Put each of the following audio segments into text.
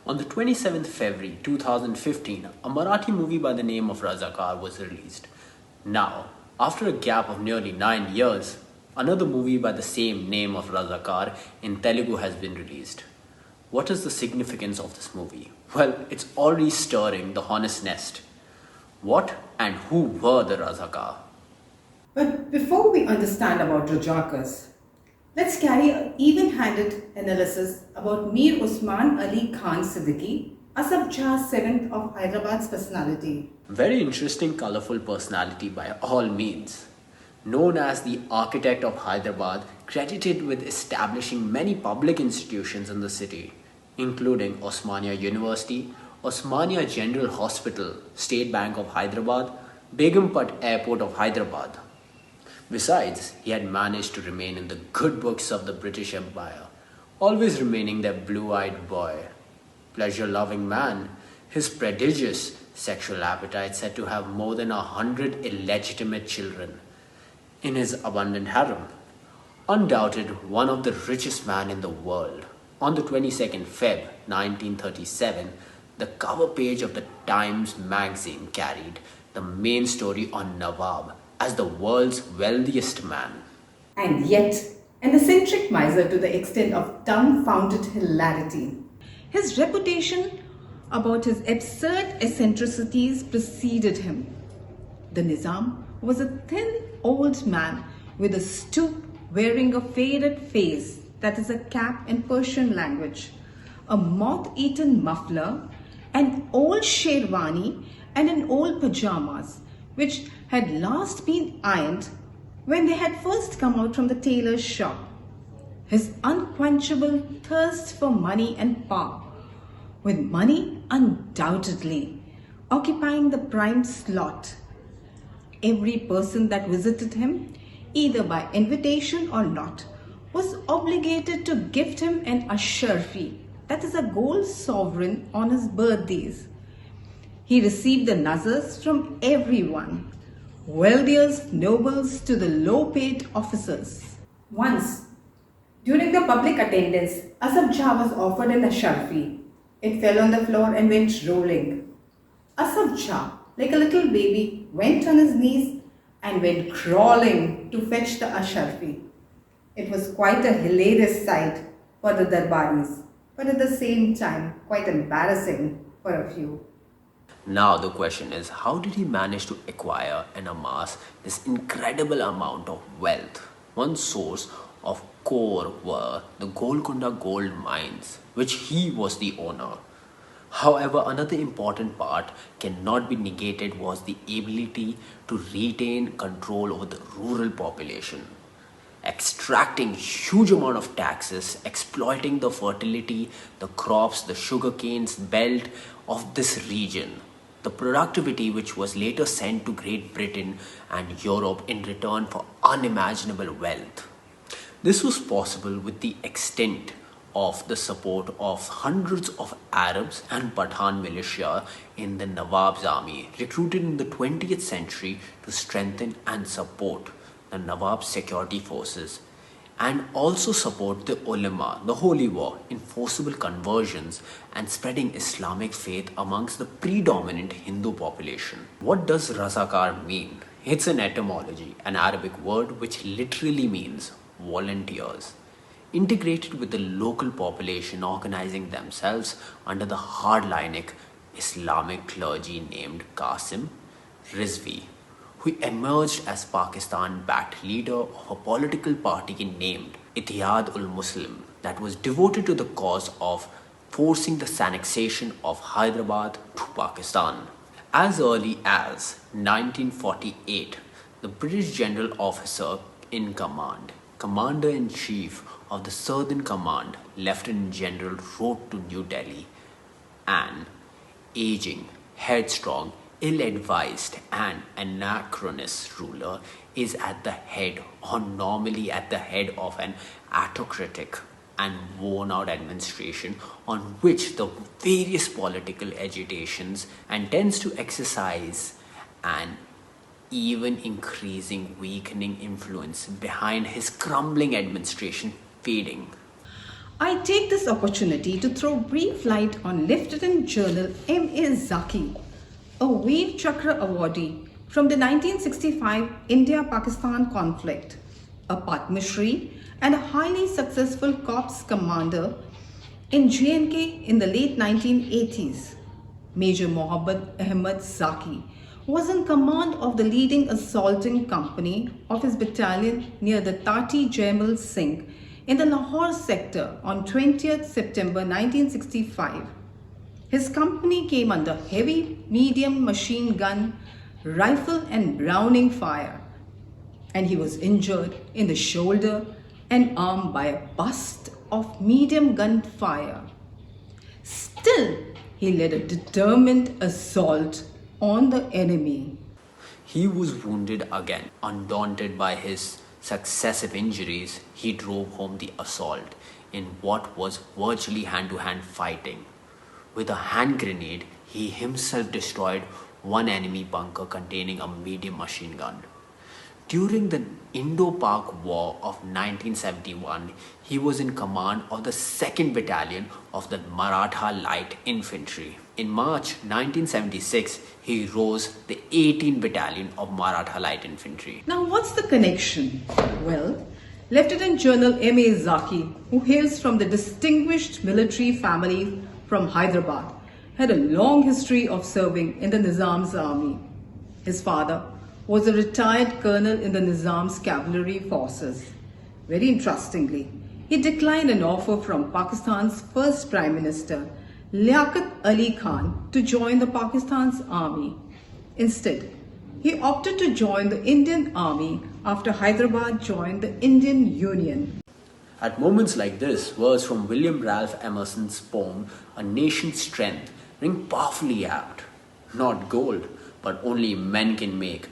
On the 27th February 2015, a Marathi movie by the name of Razakar was released. Now, after a gap of nearly 9 years, another movie by the same name of Razakar in Telugu has been released. What is the significance of this movie? Well, it's already stirring the hornet's nest. What and who were the Razakar? But before we understand about Razakars, let's carry an even-handed analysis about Mir Osman Ali Khan Siddiqui, Asaf Jah's seventh of Hyderabad's personality. Very interesting, colorful personality by all means. Known as the architect of Hyderabad, credited with establishing many public institutions in the city, including Osmania University, Osmania General Hospital, State Bank of Hyderabad, Begumpet Airport of Hyderabad. Besides, he had managed to remain in the good books of the British Empire, always remaining their blue-eyed boy. Pleasure-loving man, his prodigious sexual appetite said to have more than 100 illegitimate children in his abundant harem. Undoubted one of the richest men in the world. On the 22nd Feb 1937, the cover page of the Times magazine carried the main story on Nawab as the world's wealthiest man. And yet, an eccentric miser to the extent of dumbfounded hilarity. His reputation about his absurd eccentricities preceded him. The Nizam was a thin old man with a stoop, wearing a faded face, that is a cap in Persian language, a moth-eaten muffler, an old sherwani and an old pajamas, which had last been ironed when they had first come out from the tailor's shop. His unquenchable thirst for money and power, with money undoubtedly occupying the prime slot. Every person that visited him, either by invitation or not, was obligated to gift him an ashar fee, that is a gold sovereign, on his birthdays. He received the nazars from everyone, wealthiest nobles to the low-paid officers. Once, during the public attendance, Asaf Jah was offered an ashar fee. It fell on the floor and went rolling. Asaf Jah, like a little baby, went on his knees and went crawling to fetch the ashar fee. It was quite a hilarious sight for the Darbaris, but at the same time quite embarrassing for a few. Now the question is, how did he manage to acquire and amass this incredible amount of wealth? One source of core were the Golconda gold mines, which he was the owner. However, another important part cannot be negated was the ability to retain control over the rural population, extracting huge amount of taxes, exploiting the fertility, the crops, the sugarcane's belt of this region, the productivity which was later sent to Great Britain and Europe in return for unimaginable wealth. This was possible with the extent of the support of hundreds of Arabs and Pathan militia in the Nawab's army, recruited in the 20th century to strengthen and support the Nawab's security forces, and also support the ulama, the holy war, in forcible conversions and spreading Islamic faith amongst the predominant Hindu population. What does Razakar mean? It's an etymology, an Arabic word which literally means volunteers, integrated with the local population organizing themselves under the hardline Islamic clergy named Qasim Rizvi, who emerged as Pakistan-backed leader of a political party named Ittihad ul Muslim that was devoted to the cause of forcing the annexation of Hyderabad to Pakistan. As early as 1948, the British General Officer in Command, Commander-in-Chief of the Southern Command, Lieutenant General, wrote to New Delhi, an aging, headstrong, ill-advised and anachronist ruler is at the head, or normally at the head, of an autocratic and worn-out administration on which the various political agitations and tends to exercise an even increasing weakening influence behind his crumbling administration fading. I take this opportunity to throw brief light on Lieutenant Colonel MA Zaki, a Veer Chakra awardee from the 1965 India-Pakistan conflict, a Padma Shri and a highly successful corps commander in J&K in the late 1980s. Major Mohammad Ahmad Zaki was in command of the leading assaulting company of his battalion near the Tati Jaimal Singh in the Lahore sector on 20th September 1965. His company came under heavy medium machine gun, rifle and Browning fire, and he was injured in the shoulder and arm by a burst of medium gun fire. Still, he led a determined assault on the enemy. He was wounded again. Undaunted by his successive injuries, he drove home the assault in what was virtually hand-to-hand fighting. With a hand grenade, he himself destroyed one enemy bunker containing a medium machine gun. During the Indo-Pak War of 1971, he was in command of the 2nd Battalion of the Maratha Light Infantry. In March 1976, he rose the 18th Battalion of Maratha Light Infantry. Now, what's the connection? Well, Lieutenant Colonel M.A. Zaki, who hails from the distinguished military family from Hyderabad, had a long history of serving in the Nizam's army. His father was a retired colonel in the Nizam's cavalry forces. Very interestingly, he declined an offer from Pakistan's first Prime Minister, Liaquat Ali Khan, to join the Pakistan's army. Instead, he opted to join the Indian Army after Hyderabad joined the Indian Union. At moments like this, words from William Ralph Emerson's poem, A Nation's Strength, ring powerfully apt. Not gold, but only men can make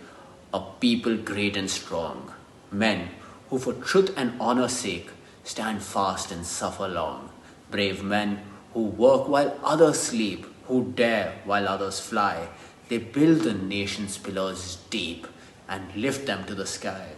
a people great and strong. Men who for truth and honor's sake stand fast and suffer long. Brave men who work while others sleep, who dare while others fly. They build the nation's pillars deep and lift them to the sky.